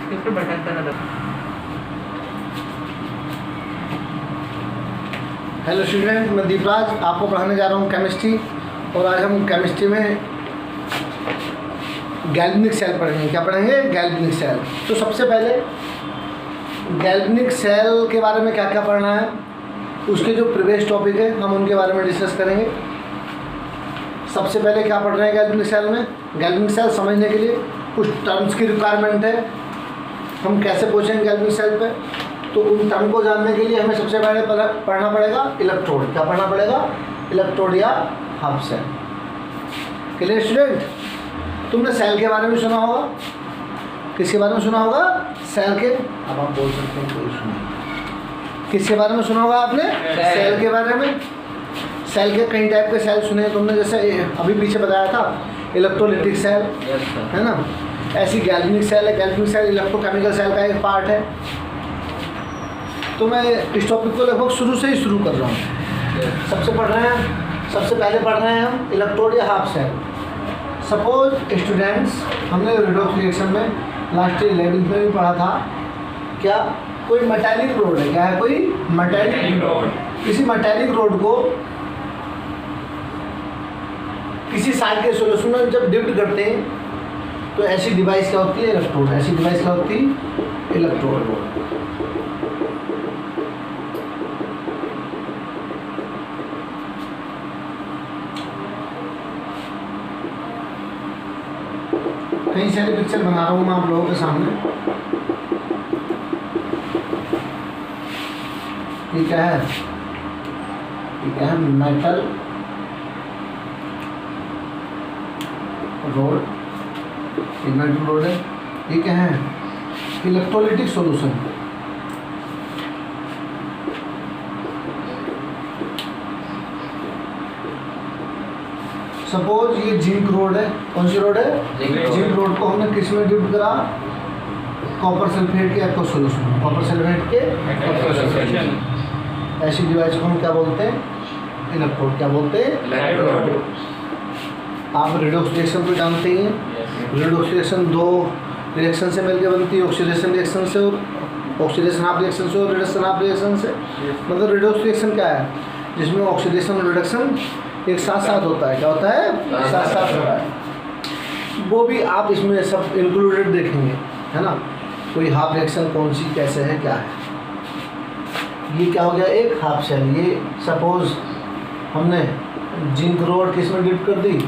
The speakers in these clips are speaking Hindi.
इसके ऊपर बटन का दबाओ। हेलो स्टूडेंट, मैं दीपराज आपको पढ़ाने जा रहा हूँ केमिस्ट्री। और आज हम केमिस्ट्री में गैल्वेनिक सेल पढ़ेंगे। क्या पढ़ेंगे? Galvanic cell. तो सबसे पहले गैल्वेनिक सेल के बारे में क्या क्या पढ़ना है, उसके जो प्रीवियस टॉपिक है हम उनके बारे में डिस्कस करेंगे। सबसे पहले क्या पढ़ रहे हैं गैल्वेनिक सेल में? गैल्वेनिक सेल समझने के लिए कुछ टर्म्स की रिक्वायरमेंट है। हम कैसे पहुँचेंगे गैल्वेनिक सेल पे? तो उन टर्म को जानने के लिए हमें सबसे पहले पढ़ना पड़ेगा इलेक्ट्रोड। क्या पढ़ना पड़ेगा? इलेक्ट्रोड या हाफ सेल। Clear student? तुमने सेल के बारे में सुना होगा। किसके बारे में सुना होगा? सेल के। अब आप बोल सकते हैं कोई सुना। किसके बारे में सुना होगा आपने? सेल के बारे में। सेल के कई टाइप के सेल सुने तुमने, जैसे अभी पीछे बताया था इलेक्ट्रोलिटिक सेल, है ना। ऐसी गैल्वेनिक सेल है। गैल्वेनिक सेल इलेक्ट्रोकेमिकल सेल का एक पार्ट है। तो मैं इस टॉपिक को लगभग शुरू से ही शुरू कर रहा हूँ। सबसे पहले पढ़ रहे हैं हम इलेक्ट्रोड या हाफ सेल। सपोज स्टूडेंट्स, हमने रिडॉक्स रिएक्शन में लास्ट ईयर 11th में भी पढ़ा था। क्या? कोई मेटालिक रोड है। क्या है? कोई मेटालिक रोड। किसी मेटालिक रोड को किसी साइड के सॉल्यूशन में जब डिप्ट करते हैं तो ऐसी डिवाइस क्या होती है? इलेक्ट्रोड। ऐसी डिवाइस क्या होती है? इलेक्ट्रोड। कई सारे पिक्चर बना रहा हूँ मैं आप लोगों के सामने। ये क्या है? ये क्या है? Metal road. ये मेटल रोड है। ये क्या है? Electrolytic solution. सपोज ये जिंक रोड है। कौन सी रोड है? जिंक रोड को हमने किस में डिप्ट करा? कॉपर सल्फेट के एक्वा सॉल्यूशन। कॉपर सल्फेट के एक्वा सॉल्यूशन। ऐसी डिवाइस को हम क्या बोलते हैं? इलेक्ट्रोड। क्या बोलते हैं? इलेक्ट्रोड। आप रिडॉक्स रिएक्शन को जानते ही हैं। रिडॉक्स रिएक्शन दो रिएक्शन से मिलकर बनती है, ऑक्सीडेशन रिएक्शन से और ऑक्सीडेशन हाफ रिएक्शन से और रिडक्शन हाफ रिएक्शन से। मतलब रिडॉक्स रिएक्शन क्या है? जिसमें ऑक्सीडेशन और रिडक्शन एक साथ साथ होता है। क्या होता है? साथ साथ होता है। वो भी आप इसमें सब इंक्लूडेड देखेंगे, है ना। कोई हाफ रिएक्शन कौन सी कैसे है, क्या है। ये क्या हो गया? एक हाफ सेल। ये सपोज हमने जिंक रोड किस में डिप कर दी?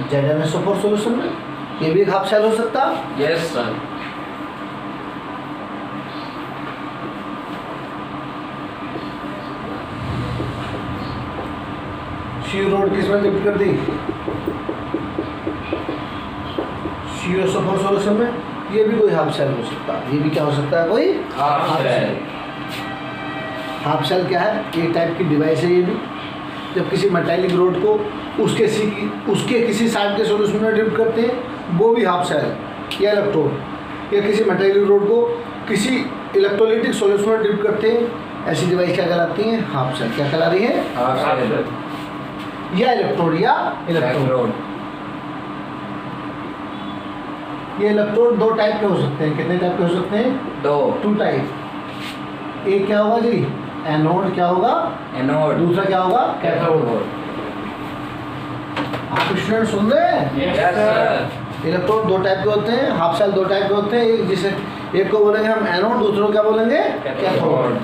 ZnSO4 सॉल्यूशन में। ये भी एक हाफ सेल हो सकता है। Yes sir. सी रोड किस में डिप कर दी? CuSO4 सॉल्यूशन में। ये भी कोई हाफ सेल हो सकता है। ये भी क्या हो सकता है? कोई हाफ सेल। हाफ सेल क्या है? एक टाइप की डिवाइस है। ये भी जब किसी मेटालिक रोड को उसके किसी साइड के सॉल्यूशन में डिप करते हैं, वो भी हाफ सेल या इलेक्ट्रोड। या किसी मेटालिक रोड को किसी इलेक्ट्रोलिटिक सॉल्यूशन में डिप करते हैं, ऐसी डिवाइस क्या कहलाती हैं? Half cell. क्या कहला रही है? हाफ सेल या इलेक्ट्रोड या इलेक्ट्रोड। ये इलेक्ट्रोड दो टाइप के हो सकते हैं। कितने टाइप के हो सकते हैं? Two type. एक क्या होगा जी? एनोड। क्या होगा? एनोड। दूसरा क्या होगा? कैथोड। आप स्टूडेंट सुन रहे हैं? Yes sir. इलेक्ट्रोड दो टाइप के होते हैं, हाफ सेल दो टाइप के होते हैं। एक जिसे एक को बोलेंगे हम एनोड, दूसरे को क्या बोलेंगे? कैथोड।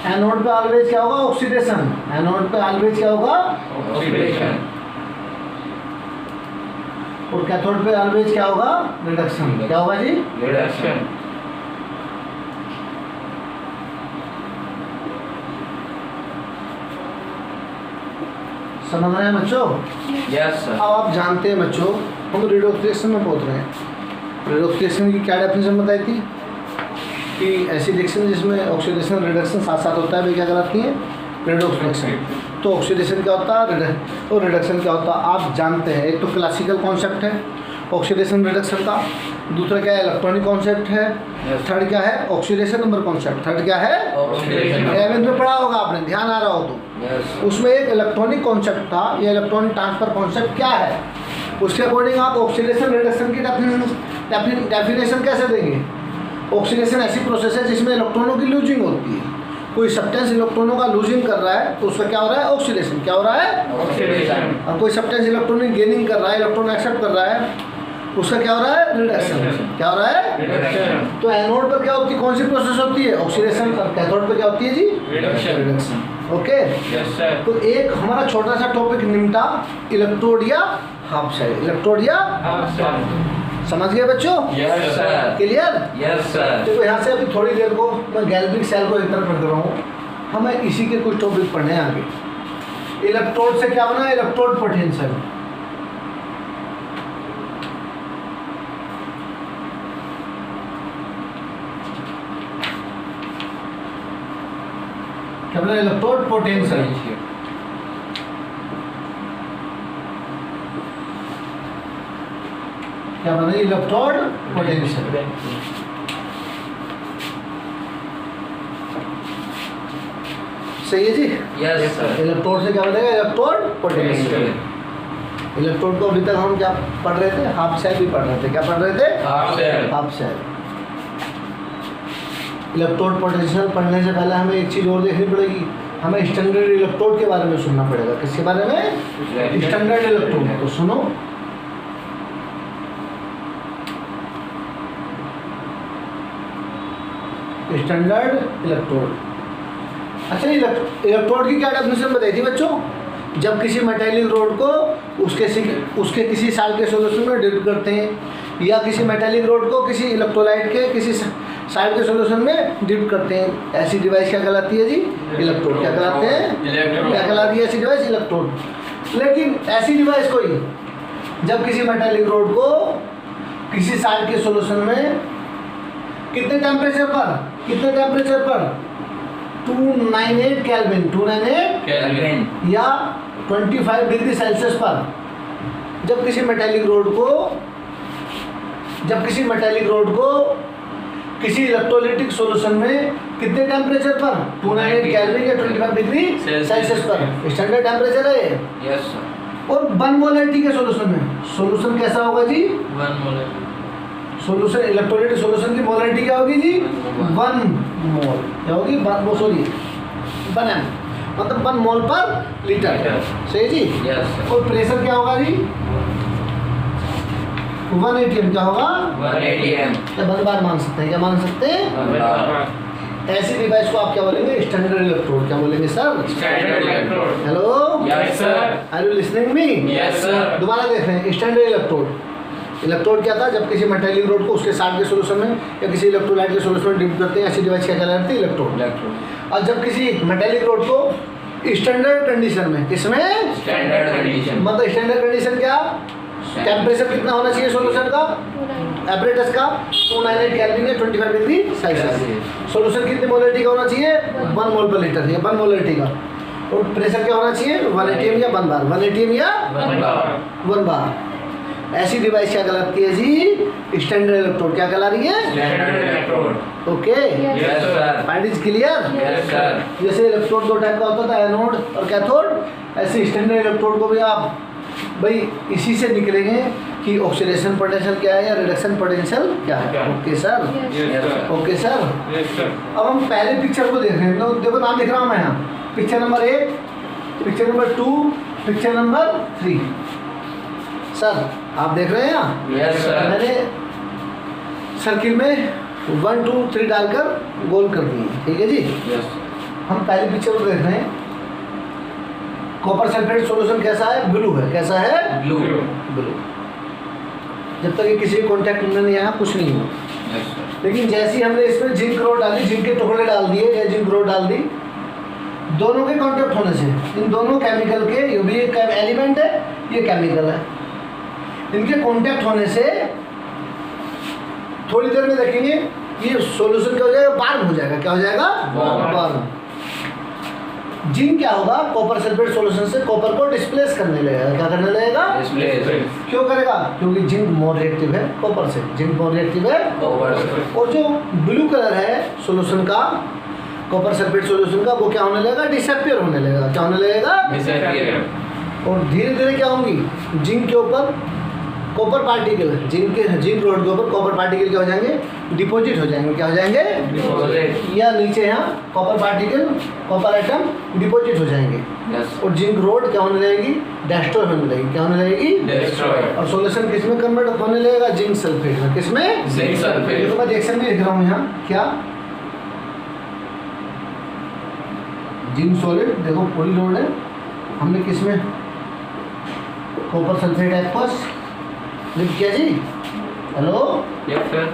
एनोड पे ऑलवेज क्या होगा? ऑक्सीडेशन। एनोड पे ऑलवेज क्या होगा? ऑक्सीडेशन। और कैथोड पे ऑलवेज क्या होगा? रिडक्शन। क्या होगा जी? रिडक्शन। समझ रहे हैं बच्चों? Yes sir. अब आप जानते हैं बच्चों, हम रिडॉक्स रिएक्शन में पहुंच रहे हैं। रिडॉक्स रिएक्शन की क्या डेफिनेशन बताई थी? कि ऐसी रिएक्शन जिसमें ऑक्सीडेशन रिडक्शन साथ साथ होता है, वे क्या कहलाती हैं? Redox reaction. तो ऑक्सीडेशन क्या होता है और रिडक्शन क्या होता है आप जानते हैं। एक तो क्लासिकल कॉन्सेप्ट है ऑक्सीडेशन रिडक्शन का, दूसरा क्या है? इलेक्ट्रॉनिक कॉन्सेप्ट है, थर्ड क्या है? Oxidation number concept. थर्ड क्या है? ऑक्सीडेशन। 11th में पढ़ा होगा आपने, ध्यान आ रहा हो तो। उसमें एक इलेक्ट्रॉनिक कॉन्सेप्ट था। ये इलेक्ट्रॉनिक ट्रांसफर कॉन्सेप्ट क्या है, उसके अकॉर्डिंग आप ऑक्सीडेशन रिडक्शन की डेफिनेशन कैसे देंगे? ऑक्सीडेशन ऐसी प्रोसेस है जिसमें इलेक्ट्रॉनों की लूजिंग होती है। कोई सब्सटेंस इलेक्ट्रॉनों का लूजिंग कर रहा है तो उसका क्या हो रहा है? ऑक्सीडेशन। क्या हो रहा है? ऑक्सीडेशन। और कोई सब्सटेंस इलेक्ट्रॉनिक गेनिंग कर रहा है, इलेक्ट्रॉन एक्सेप्ट कर रहा है, उसका क्या हो रहा है? रिडक्शन। क्या हो रहा है? रिडक्शन। तो एनोड पर क्या होती है? कौन सी प्रोसेस होती है? ऑक्सीडेशन। और कैथोड पर क्या होती है जी? रिडक्शन। ओके। Yes sir. तो एक हमारा छोटा सा टॉपिक निपटा, इलेक्ट्रोड या हाफ शेल। इलेक्ट्रोड या समझ गए बच्चों? Yes sir. Clear? Yes sir. देखो यहाँ से अभी थोड़ी देर को मैं गैल्वेनिक सेल को इंटरप्रेट कर रहा हूँ, हमें इसी के कुछ टॉपिक पढ़ने हैं आगे। इलेक्ट्रोड से क्या बना? Electrode potential. क्या बना? Electrode potential. क्या बना? Electrode potential. सही है जी? Yes sir. इलेक्ट्रोड से क्या बनेगा? Electrode potential. इलेक्ट्रोड को अभी तक हम क्या पढ़ रहे थे? हाफ शेल भी पढ़ रहे थे। क्या पढ़ रहे थे? Half cell. Half cell. Electrode potential पढ़ने से पहले हमें एक चीज़ और देखनी पड़ेगी, हमें स्टैंडर्ड इलेक्ट्रोड के बारे में सुनना पड़ेगा। किसके बारे में? Standard electrode. तो सुनो, स्टैंडर्ड इलेक्ट्रोड। अच्छा, इलेक्ट्रोड की क्या डेफिनेशन बताई थी बच्चों? जब किसी मेटेलिक रोड को उसके किसी साल्ट के सॉल्यूशन में डिप करते हैं, या किसी मेटेलिक रोड को किसी इलेक्ट्रोलाइट के किसी साल्ट के सॉल्यूशन में डिप करते हैं, ऐसी डिवाइस क्या कहलाती है जी? इलेक्ट्रोड। क्या कहलाते हैं? क्या कहलाती है ऐसी डिवाइस? इलेक्ट्रोड। लेकिन ऐसी डिवाइस कोई जब किसी मेटेलिक रोड को किसी साल्ट के सॉल्यूशन में कितने टेम्परेचर पर 298 केल्विन, 298 केल्विन या 25 डिग्री सेल्सियस पर जब किसी मेटेलिक रोड को किसी इलेक्ट्रोलाइटिक सॉल्यूशन में कितने टेम्परेचर पर? 298 केल्विन या 25 डिग्री सेल्सियस पर स्टैंडर्ड टेम्परेचर है। Yes sir. और 1 मोलरिटी के सॉल्यूशन में, सॉल्यूशन कैसा होगा जी? 1 मोल। सॉल्यूशन, इलेक्ट्रोलाइटिक सॉल्यूशन की मोलरिटी क्या होगी जी? 1 मोल। क्या होगी? 1 एम, मतलब 1 मोल पर लीटर। सही जी? Yes sir. और प्रेशर क्या होगा जी? 1 atm। क्या होगा? 1 atm। क्या 1 बार मान सकते हैं? क्या मान सकते हैं? ऐसी डिवाइस को आप क्या बोलेंगे? Standard electrode. क्या बोलेंगे sir? Standard electrode. Hello, yes sir. Are you listening me? Yes sir. दोबारा देख रहे हैं। स्टैंडर्ड इलेक्ट्रोड क्या था? जब किसी मेटेलिक रोड को उसके साल्ट के सॉल्यूशन में या किसी इलेक्ट्रोलाइट के सॉल्यूशन में डिप करते हैं, ऐसी डिवाइस क्या कहलाती है? इलेक्ट्रोड। और जब किसी मेटेलिक रोड को स्टैंडर्ड कंडीशन में, किसमें? Standard condition. मतलब स्टैंडर्ड कंडीशन क्या? टेम्परेचर कितना होना चाहिए सॉल्यूशन का, एपरेटस का? 298 केल्विन या 25 डिग्री सेल्सियस। सॉल्यूशन कितनी मोलरिटी का होना चाहिए? 1 मोल पर लीटर या 1 मोलरिटी का। और प्रेशर क्या होना चाहिए? 1 atm या 1 बार। 1 atm या 1 बार। ऐसी डिवाइस क्या कहलाती है जी? Standard electrode. क्या कहला रही है? Standard electrode. Okay, yes sir. Point is clear? Yes sir. जैसे इलेक्ट्रोड 2 टाइप का होता था, एनोड और कैथोड, ऐसे स्टैंडर्ड इलेक्ट्रोड को भी आप भाई इसी से निकलेंगे कि ऑक्सीडेशन पोटेंशियल क्या है या रिडक्शन पोटेंशियल क्या है। Okay sir? Yes sir. Okay sir? अब हम पहले पिक्चर को देख रहे हैं। तो देखो, नाम लिख रहा हूँ मैं यहाँ। Picture number 1, picture number 2, picture number 3। Sir आप देख रहे हैं यहाँ? Yes sir. मैंने सर्किल में 1 2 3 डालकर गोल कर दिए। ठीक है जी? यस। हम पहले पिक्चर को देख रहे हैं। कॉपर सल्फेट सॉल्यूशन कैसा है? ब्लू है। कैसा है? ब्लू। ब्लू। जब तक ये किसी कॉन्टैक्ट में नहीं आया कुछ नहीं हुआ। Yes sir. लेकिन जैसे ही हमने इसमें जिंक रोड डाली, जिंक के टुकड़े डाल दिए या जिंक रोड डाल दी, दोनों के कॉन्टैक्ट होने से, इन दोनों केमिकल के, ये भी एक एलिमेंट है, ये केमिकल है, इनके कांटेक्ट होने से थोड़ी देर में देखेंगे ये सॉल्यूशन क्या हो जाएगा? वार्म हो जाएगा। क्या हो जाएगा? वार्म। जिंक क्या होगा? कॉपर सल्फेट सॉल्यूशन से कॉपर को डिस्प्लेस करने लगेगा। क्या करने लगेगा? डिस्प्लेस। क्यों करेगा? क्योंकि जिंक मोर रिएक्टिव है कॉपर से। जिंक मोर रिएक्टिव है कॉपर से। और जो ब्लू कलर है सॉल्यूशन का, कॉपर सल्फेट सॉल्यूशन का, वो क्या होने लगेगा? डिसअपियर होने लगेगा। क्या होने लगेगा? डिसअपियर। और धीरे धीरे क्या होंगी? जिंक के ऊपर कॉपर पार्टिकल जिंक रोड के ऊपर कॉपर पार्टिकल क्या हो जाएंगे, डिपॉजिट हो जाएंगे। क्या हो जाएंगे, या नीचे यहाँ copper particle, copper atom deposit हो जाएंगे। Yes. और जिंक रोड क्या होने लगेगी, डेस्ट्रॉय होने लगेगी। क्या होने लगेगी, Destroy. और सोल्यूशन किस में कन्वर्ट होने लगेगा, जिंक सल्फेट में। किस में, Zinc sulfate. देखो मैं रिएक्शन भी लिख रहा हूँ यहाँ, क्या जिंक सॉलिड, देखो पूरी रोड है, हमने किस में कॉपर सल्फेट एक्वस लिख किया जी। Hello, Yes, sir.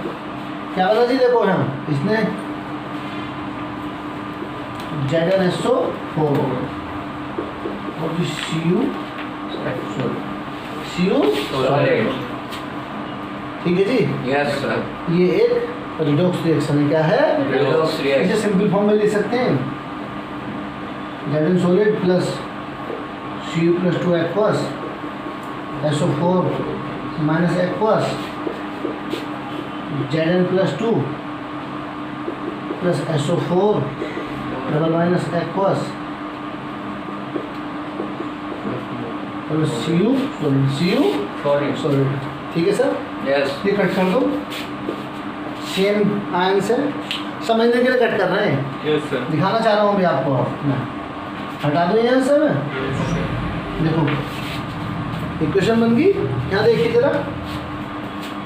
क्या पता जी, देखो यहाँ इसने ZnSO4 और CU Solid. ठीक है जी। Yes, sir. ये एक रिडॉक्स रिएक्शन है। क्या है, Redox इसे reaction. सिंपल फॉर्म में लिख सकते हैं, Zn solid plus Cu plus 2 aqueous SO4 minus aqueous Zn plus 2 plus SO4 double minus aqueous plus Cu Solid. Solid. ठीक है सर, Yes. ये कट कर दो, सेम आयन से समझने के लिए कट कर रहे हैं, Yes, sir. दिखाना चाह रहा हूँ अभी आपको। मैं हटा दूँ यहाँ से, मैं देखो इक्वेशन बन गई। यहाँ देखिए जरा,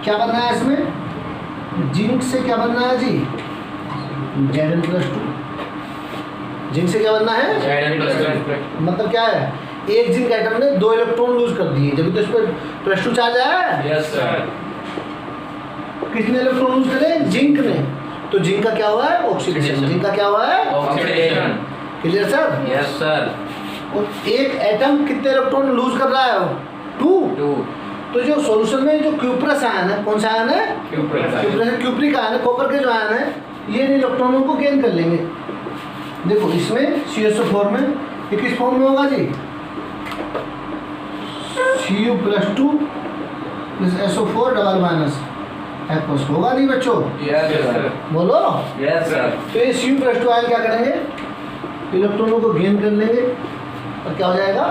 क्या बनना है इसमें, जिंक से क्या बनना है जी, Zn प्लस 2। जिंक से क्या बनना है, Zn plus 2. मतलब क्या है, एक जिंक एटम ने 2 इलेक्ट्रॉन लूज कर दिए, जब तो इस पर प्लस 2 चार्ज आया है। Yes, sir. किसने इलेक्ट्रॉन लूज करे, जिंक ने। तो जिंक का क्या हुआ है, ऑक्सीडेशन। जिंक का क्या हुआ है, Oxidation. Clear sir. Yes, sir. और एक एटम कितने इलेक्ट्रॉन लूज कर रहा है, 2। 2. तो जो सॉल्यूशन में जो क्यूप्रस आयन है, कौन सा आयन है, क्यूप्रिक आयन है, कॉपर के जो आयन है, ये इन इलेक्ट्रॉनों को गेन कर लेंगे। देखो इसमें CSO4 में ये किस फॉर्म में होगा जी, Cu plus 2 plus SO4 double minus aqueous. होगा नहीं बच्चों, Yes, sir. बोलो। Yes, sir. तो ये Cu प्लस 2 आयन क्या करेंगे, इलेक्ट्रॉनों को गेन कर लेंगे और क्या हो जाएगा,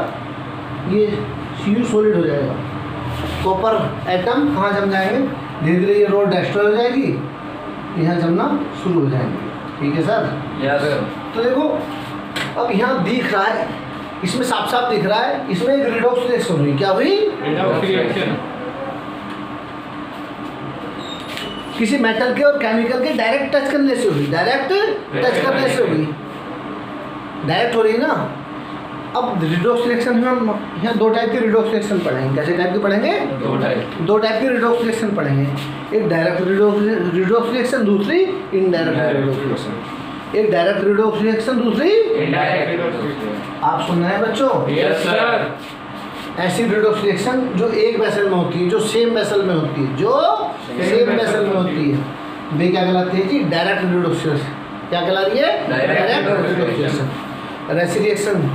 ये Cu सॉलिड हो जाएगा। कॉपर एटम कहाँ जम जाएंगे, धीरे धीरे ये रोड डिस्ट्रॉय हो जाएगी, यहाँ जमना शुरू हो जाएंगे। ठीक है सर। Yes, sir. तो देखो अब यहाँ दिख रहा है, इसमें साफ साफ दिख रहा है, इसमें एक रिडॉक्स रिएक्शन हुई। क्या हुई, Redox reaction. किसी मेटल के और केमिकल के डायरेक्ट टच करने से हुई, डायरेक्ट टच करने से हुई, डायरेक्ट हो रही है ना। अब रिडॉक्स रिएक्शन में हम यहाँ 2 टाइप के रिडॉक्स रिएक्शन पढ़ेंगे। कैसे टाइप के पढ़ेंगे, 2 type. 2 टाइप के रिडॉक्स रिएक्शन पढ़ेंगे, एक डायरेक्ट रिडॉक्स रिएक्शन, दूसरी इनडायरेक्ट रिडॉक्स रिएक्शन। एक डायरेक्ट रिडॉक्स रिएक्शन, दूसरी Indirect redox reaction. आप सुन रहे हैं बच्चों, Yes, sir. Acid redox reaction जो एक वेसल में होती है, जो सेम वेसल में होती है, जो सेम वेसल में होती है, वे क्या कहलाती है जी, डायरेक्ट रिडॉक्स रिएक्शन। क्या कहला रही है, Direct रिडॉक्स रिएक्शन। रेसी रिएक्शन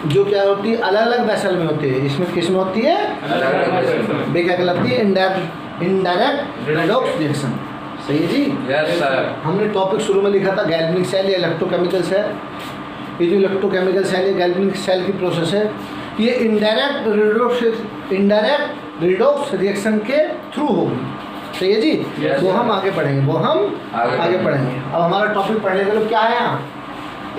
जो क्या होती है, अलग अलग वेसल में होती है, इसमें किस में होती है, वे क्या कहलाती है, इनडायरेक्ट रिडॉक्स रिएक्शन। सही है जी। Yes, sir. हमने टॉपिक शुरू में लिखा था गैल्वेनिक सेल या इलेक्ट्रोकेमिकल सेल। ये जो इलेक्ट्रोकेमिकल सेल या गैल्वेनिक सेल की प्रोसेस है, ये इनडायरेक्ट रिडॉक्स रिएक्शन के थ्रू होगी। सही है जी। Yes, वो sir. हम आगे पढ़ेंगे, वो हम आगे आगे पढ़ेंगे। अब हमारा टॉपिक पढ़ने के लिए क्या है यहाँ,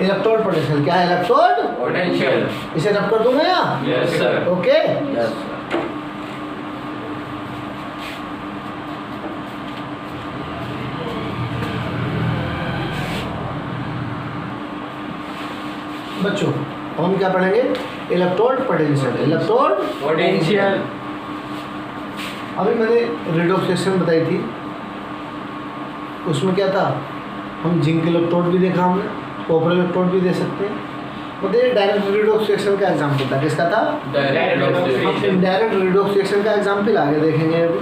इलेक्ट्रोड पोटेंशियल। क्या है, इलेक्ट्रोड Potential. इसे रब कर दूंगा यहाँ। Yes, sir. Okay, Yes, sir. बच्चों अब हम क्या पढ़ेंगे, इलेक्ट्रोड पोटेंशियल। Electrode Potential. अभी मैंने रिडॉक्स रिएक्शन बताई थी, उसमें क्या था, हम जिंक इलेक्ट्रोड भी देखा हमने, कॉपर इलेक्ट्रोड भी दे सकते हैं। मतलब डायरेक्ट रिडॉक्स रिएक्शन का एग्जाम्पल था, किसका था, Direct redox हम reaction. इनडायरेक्ट रिडॉक्स रिएक्शन का एग्जाम्पल आगे देखेंगे अभी,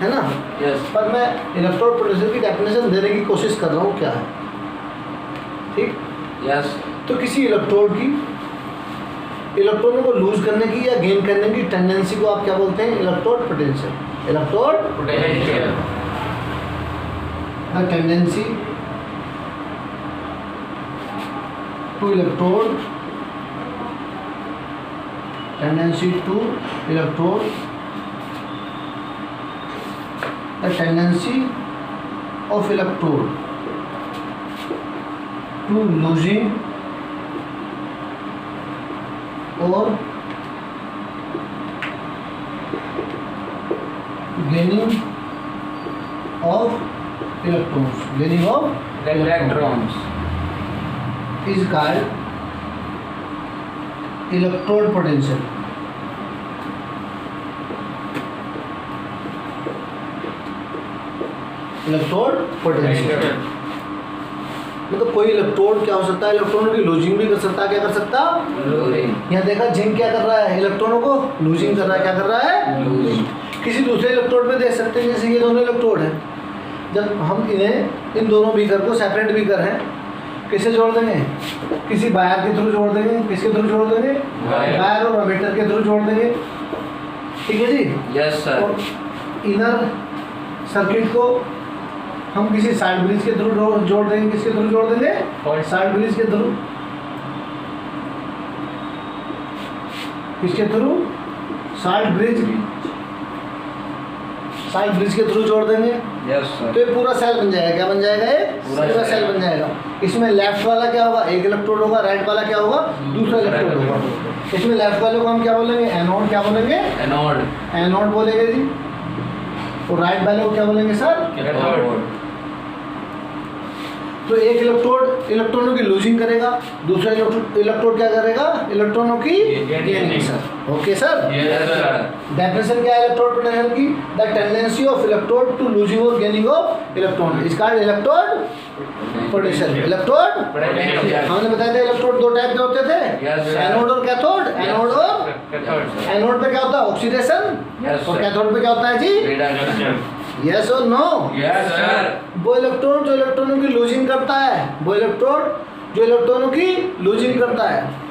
है ना। Yes. पर मैं इलेक्ट्रोड पोटेंशियल की डेफिनेशन देने की कोशिश कर रहा हूँ क्या है, ठीक। Yes. तो किसी इलेक्ट्रोड की, इलेक्ट्रॉनों को लूज करने की या गेन करने की टेंडेंसी को आप क्या बोलते हैं, electrode potential. Electrode Potential. The tendency to electrode, tendency to electrode the tendency of electrode to losing और gaining of electrons is called electrode potential. Electrode potential मतलब कोई इलेक्ट्रोड क्या हो सकता है, इलेक्ट्रॉनों की लूजिंग भी कर सकता है। क्या कर सकता है? यहाँ देखा जिंक क्या कर रहा है, इलेक्ट्रॉनों को लूजिंग कर रहा है। क्या कर रहा है? किसी दूसरे इलेक्ट्रोड में देख सकते हैं, जैसे ये दोनों इलेक्ट्रोड हैं, जब हम इन्हें इन दोनों बीकर को सेपरेट बीकर हैं, किससे जोड़ देंगे? किसी वायर के थ्रू जोड़ देंगे। किसके थ्रू जोड़ देंगे? वायर और एमीटर के थ्रू जोड़ देंगे। ठीक है जी? Yes sir. और इनर सर्किट को हम किसी साइड ब्रिज के थ्रू जोड़ देंगे। किसके थ्रू जोड़ देंगे? साइड ब्रिज के थ्रू। किसके थ्रू? साइड ब्रिज के थ्रू जोड़ देंगे। Yes sir. तो ये पूरा सेल बन जाएगा। क्या बन जाएगा? ये पूरा सेल बन जाएगा। इसमें लेफ्ट वाला क्या होगा? एक इलेक्ट्रोड होगा। राइट वाला क्या होगा? दूसरा इलेक्ट्रोड होगा। इसमें लेफ्ट वाले को हम क्या बोलेंगे? एनोड। क्या बोलेंगे? एनोड बोलेंगे जी। और राइट वाले को क्या बोलेंगे सर? कैथोड। तो एक इलेक्ट्रोड इलेक्ट्रॉनों की लूजिंग करेगा, दूसरा इलेक्ट्रोड क्या करेगा? इलेक्ट्रॉनों की gaining sir. Okay sir? Yes sir. Definition क्या है इलेक्ट्रोड पोटेंशियल की? The tendency of electrode to losing और gaining of electron is called electrode potential. Electrode हमने बताया था इलेक्ट्रोड दो टाइप के होते थे, एनोड और कैथोड। एनोड पे क्या होता है? ऑक्सीडेशन। और कैथोड पे क्या होता है जी? यस और नो? Yes sir. वो इलेक्ट्रोड जो इलेक्ट्रॉनों की लूजिंग करता है, वो इलेक्ट्रोड जो इलेक्ट्रॉनों की लूजिंग करता है,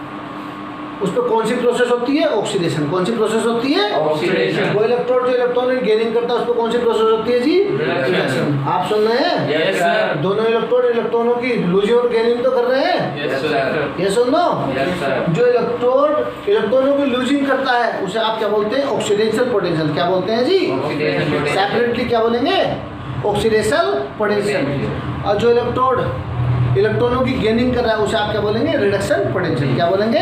उस पर कौन सी प्रोसेस होती है? ऑक्सीडेशन। कौन सी प्रोसेस होती है? ऑक्सीडेशन। वो इलेक्ट्रोड जो इलेक्ट्रॉनों की गेनिंग करता है, उस पर कौन सी प्रोसेस होती है जी? रिडक्शन। आप सुन रहे हैं? Yes sir. दोनों इलेक्ट्रोड इलेक्ट्रॉनों की लूजिंग और गेनिंग तो कर रहे हैं। Yes sir. यस और नो? Yes sir. जो इलेक्ट्रोड इलेक्ट्रॉनों की लूजिंग करता है, उसे आप क्या बोलते हैं? Oxidation potential. क्या बोलते हैं जी? Oxidation potential. सेपरेटली क्या बोलेंगे? Oxidation potential. और जो इलेक्ट्रोड इलेक्ट्रॉनों की गेनिंग कर रहा है, उसे आप क्या बोलेंगे? Reduction potential. क्या बोलेंगे?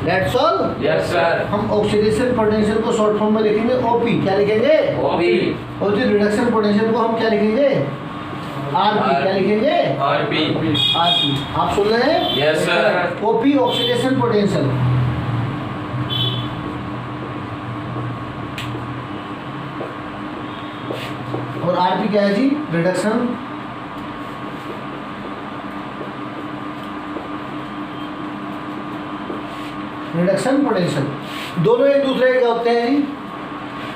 That's all. Yes sir. हम ऑक्सीडेशन पोटेंशियल को शॉर्ट फॉर्म में लिखेंगे ओपी। क्या लिखेंगे? ओपी। और जो रिडक्शन पोटेंशियल को हम क्या लिखेंगे? आरपी। क्या लिखेंगे? आरपी। आरपी। आप सुन रहे हैं? Yes sir. OP oxidation potential. और आरपी क्या है जी? Reduction potential. दोनों एक दूसरे के क्या होते हैं जी?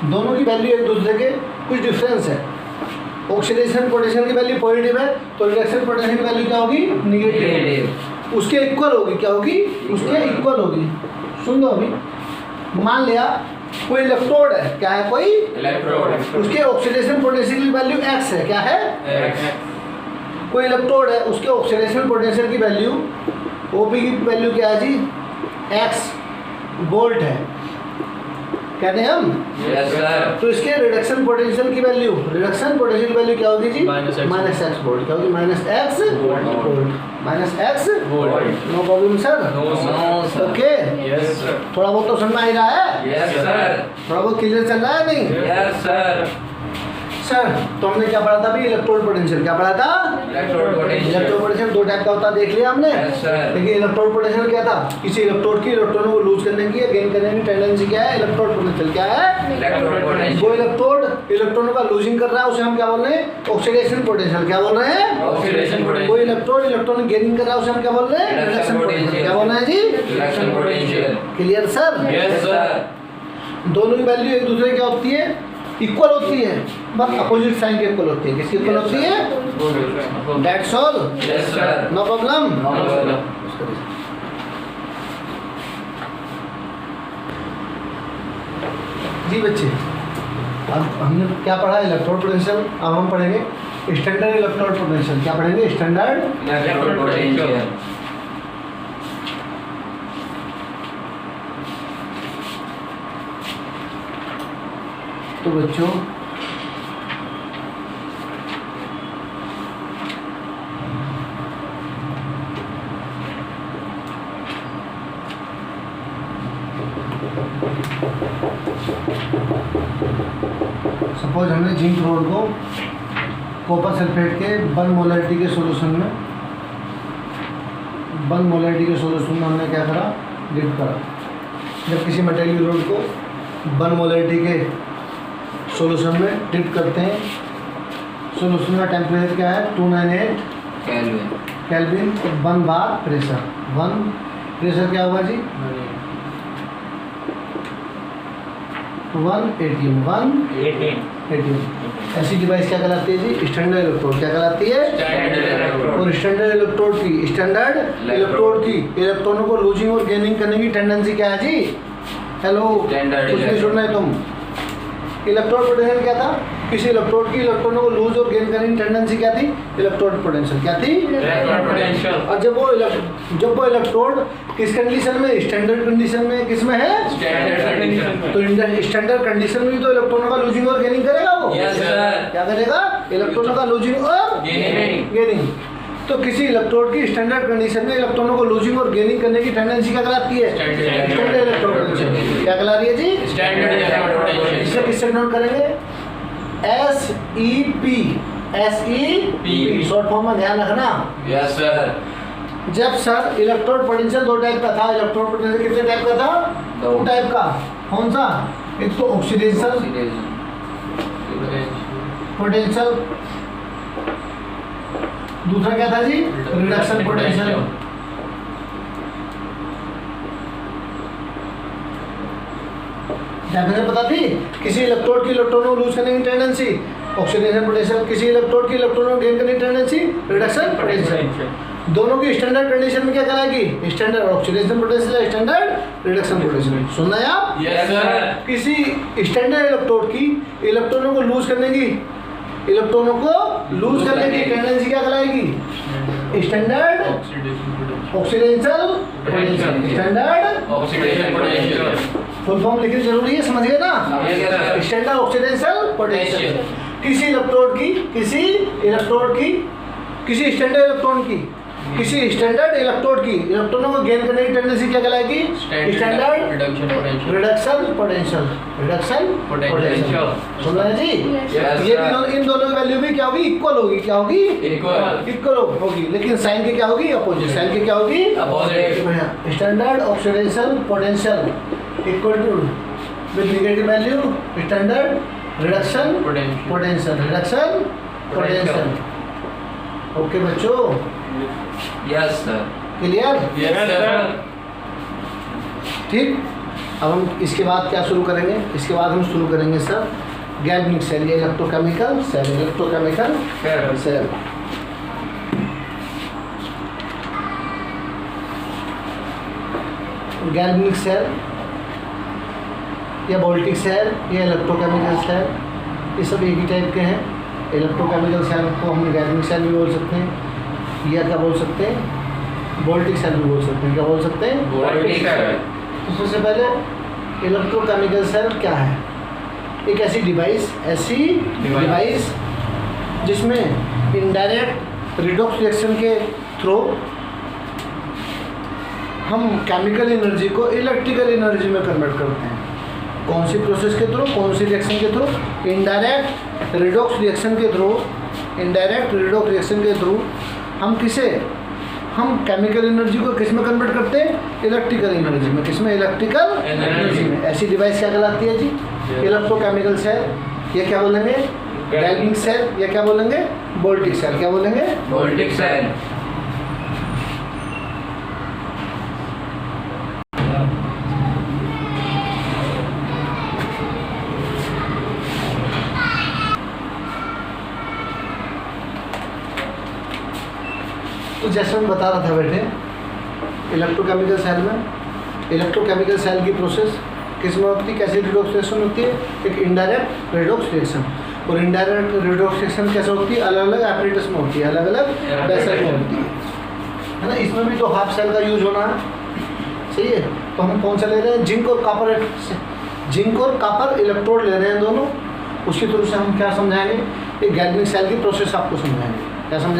दोनों की वैल्यू एक दूसरे के कुछ डिफरेंस है। ऑक्सीडेशन पोटेंशियल की वैल्यू पॉजिटिव है, तो रिडक्शन पोटेंशियल की वैल्यू क्या होगी? निगेटिव। उसके इक्वल होगी। क्या होगी? उसके इक्वल होगी। सुन लो अभी, मान लिया कोई इलेक्ट्रोड है। क्या है? कोई इलेक्ट्रोड। उसके ऑक्सीडेशन पोटेंशियल की वैल्यू x है। क्या है? एक्स। कोई इलेक्ट्रोड है, उसके ऑक्सीडेशन पोटेंशियल की वैल्यू ओपी की वैल्यू क्या है जी? x वोल्ट है, कहते हैं हम। Yes sir. तो इसके रिडक्शन पोटेंशियल की वैल्यू क्या होगी जी? -x minus x volt. क्या होगी? Minus x volt. Minus x volt. No problem sir? No sir. Okay. Yes sir. थोड़ा बहुत तो समझ में आ ही रहा है? Yes sir. थोड़ा बहुत क्लियर चल रहा है नहीं? Yes sir. सर तो हमने क्या पढ़ा था अभी? Electrode potential. क्या पढ़ा था? Electrode potential. इलेक्ट्रोड पोटेंशियल दो टाइप का होता है, देख लिया हमने। Yes sir. देखिए इलेक्ट्रोड पोटेंशियल क्या था? किसी इलेक्ट्रोड की इलेक्ट्रॉनों को लूज करने की या गेन करने की टेंडेंसी क्या है? Electrode potential. क्या है? Electrode potential. वो इलेक्ट्रोड इलेक्ट्रॉनों का लूजिंग कर रहा है, उसे हम क्या बोल रहे हैं? Oxidation potential. क्या बोल रहे हैं? Oxidation potential. कोई इलेक्ट्रोड इलेक्ट्रॉन गेनिंग कर रहा है, उसे हम क्या बोल रहे हैं? Reduction reduction potential. पोटेंशियल। क्या बोलना है जी? Reduction potential. Clear sir? Yes sir. दोनों की वैल्यू एक दूसरे क्या होती है? इक्वल होती है, बस अपोजिट साइन के इक्वल होती है। किसकी इक्वल होती है? That's all. Yes sir. No problem. No problem. जी बच्चे, अब हमने क्या पढ़ा? Electrode potential. अब हम पढ़ेंगे स्टैंडर्ड इलेक्ट्रोड पोटेंशियल। क्या पढ़ेंगे? Standard electrode potential. तो बच्चों सपोज हमने जिंक क्लोराइड को कॉपर सल्फेट के 1 मोलरिटी के सॉल्यूशन में हमने क्या करा, डिप करा। जब किसी मेटेलिक रोड को 1 मोलरिटी के सॉल्यूशन में डिप करते हैं, सॉल्यूशन का टेम्परेचर क्या है 298 केल्विन, 1 बार प्रेशर, 1 प्रेशर क्या होगा जी 118। ऐसी डिवाइस क्या कहलाती है जी, स्टैंडर्ड इलेक्ट्रोड। क्या कहलाती है, और स्टैंडर्ड इलेक्ट्रोड की इलेक्ट्रॉनों को लूजिंग और गेनिंग करने की टेंडेंसी क्या है जी, हेलो कुछ नहीं सुन रहे तुम। इलेक्ट्रोड पोटेंशियल क्या था, किसी इलेक्ट्रोड की इलेक्ट्रॉनों को लूज और गेन करने की टेंडेंसी क्या थी, इलेक्ट्रोड पोटेंशियल क्या थी, और जब वो इलेक्ट्रोड किस कंडीशन में, स्टैंडर्ड कंडीशन में, किस में है, तो स्टैंडर्ड कंडीशन में भी तो इलेक्ट्रॉनों का लूजिंग और गेनिंग करेगा वो। क्या करेगा, इलेक्ट्रॉनों का लूजिंग और गेनिंग। तो किसी इलेक्ट्रोड की स्टैंडर्ड कंडीशन में इलेक्ट्रॉनों को लूजिंग और गेनिंग करने की टेंडेंसी क्या कहलाती है, स्टैंडर्ड इलेक्ट्रोड पोटेंशियल। क्या कहला रही है जी, इसे किससे नोट करेंगे, SEP, शॉर्ट फॉर्म में ध्यान रखना। Yes sir. जब सर इलेक्ट्रोड पोटेंशियल 2 टाइप का था, इलेक्ट्रोड पोटेंशियल कितने टाइप का था, 2 टाइप का। कौन सा, एक तो ऑक्सीडेशन पोटेंशियल, दूसरा क्या था जी, रिडक्शन पोटेंशियल। डेफिनेशन पता थी, किसी इलेक्ट्रोड की इलेक्ट्रॉनों को लूज करने की टेंडेंसी ऑक्सीडेशन पोटेंशियल, किसी इलेक्ट्रोड की इलेक्ट्रॉनों को गेन करने की टेंडेंसी रिडक्शन पोटेंशियल। दोनों की स्टैंडर्ड कंडीशन में क्या कहलाएगी, standard oxidation potential, standard reduction potential. सुनना है आप, यस सर। किसी स्टैंडर्ड इलेक्ट्रोड की इलेक्ट्रॉनों को लूज करने की टेंडेंसी क्या कहलाएगी, standard oxidation potential, standard oxidation potential. Full form लिखनी जरूरी है, समझिए ना। समझ गया सर। स्टैंडर्ड ऑक्सीडेशन पोटेंशियल किसी स्टैंडर्ड इलेक्ट्रोड की इलेक्ट्रॉनों को गेन करने की टेंडेंसी क्या कहलाएगी, स्टैंडर्ड रिडक्शन पोटेंशियल, सुन रहे हैं जी। ये इन दोनों की वैल्यू भी क्या होगी, इक्वल होगी। क्या होगी, इक्वल होगी, लेकिन साइन की क्या होगी, अपोजिट। साइन की क्या होगी, opposite. Standard oxidation potential equal to with negative value standard reduction potential. Okay बच्चों, yes sir. Clear, yes sir. ठीक। अब हम इसके बाद क्या शुरू करेंगे, इसके बाद हम शुरू करेंगे सर गैल्वेनिक सेल, ये इलेक्ट्रोकेमिकल सेल। गैल्वेनिक सेल या वोल्टिक सेल या इलेक्ट्रोकेमिकल सेल, ये सब एक ही टाइप के हैं। इलेक्ट्रोकेमिकल सेल को हम गैल्वेनिक सेल भी बोल सकते हैं, या क्या बोल सकते हैं, वोल्टिक सेल भी बोल सकते हैं। क्या बोल सकते हैं, वोल्टिक सेल। तो सबसे पहले इलेक्ट्रोकेमिकल सेल क्या है, एक ऐसी डिवाइस जिसमें इनडायरेक्ट रिडॉक्स रिएक्शन के थ्रू हम केमिकल एनर्जी को इलेक्ट्रिकल एनर्जी में कन्वर्ट करते हैं। कौन सी प्रोसेस के थ्रू, कौन सी रिएक्शन के थ्रू, इनडायरेक्ट रिडॉक्स रिएक्शन के थ्रू हम केमिकल एनर्जी को किस में कन्वर्ट करते हैं, इलेक्ट्रिकल एनर्जी में। किस में, इलेक्ट्रिकल एनर्जी में। ऐसी डिवाइस क्या कहलाती है जी, इलेक्ट्रोकेमिकल सेल। ये क्या बोलेंगे, गैल्वेनिक सेल, या क्या बोलेंगे, वोल्टिक सेल। क्या बोलेंगे, वोल्टिक सेल। तो जैसे मैं बता रहा था बेटे, इलेक्ट्रोकेमिकल सेल की प्रोसेस किस में होती है, कैसे रिडॉक्स रिएक्शन होती है, एक इनडायरेक्ट रिडॉक्स रिएक्शन। और इनडायरेक्ट रिडॉक्स रिएक्शन कैसे होती है, अलग अलग एपरेटस में होती है, अलग अलग वेसल में होती है ना। इसमें भी तो हाफ सेल का यूज होना है, सही है। तो हम कौन सा ले रहे हैं, जिंक और कापर इलेक्ट्रोड ले रहे हैं दोनों। उसके थ्रू से हम क्या समझाएंगे, एक गैल्वेनिक सेल की प्रोसेस आपको समझाएंगे। क्या समझाएंगे,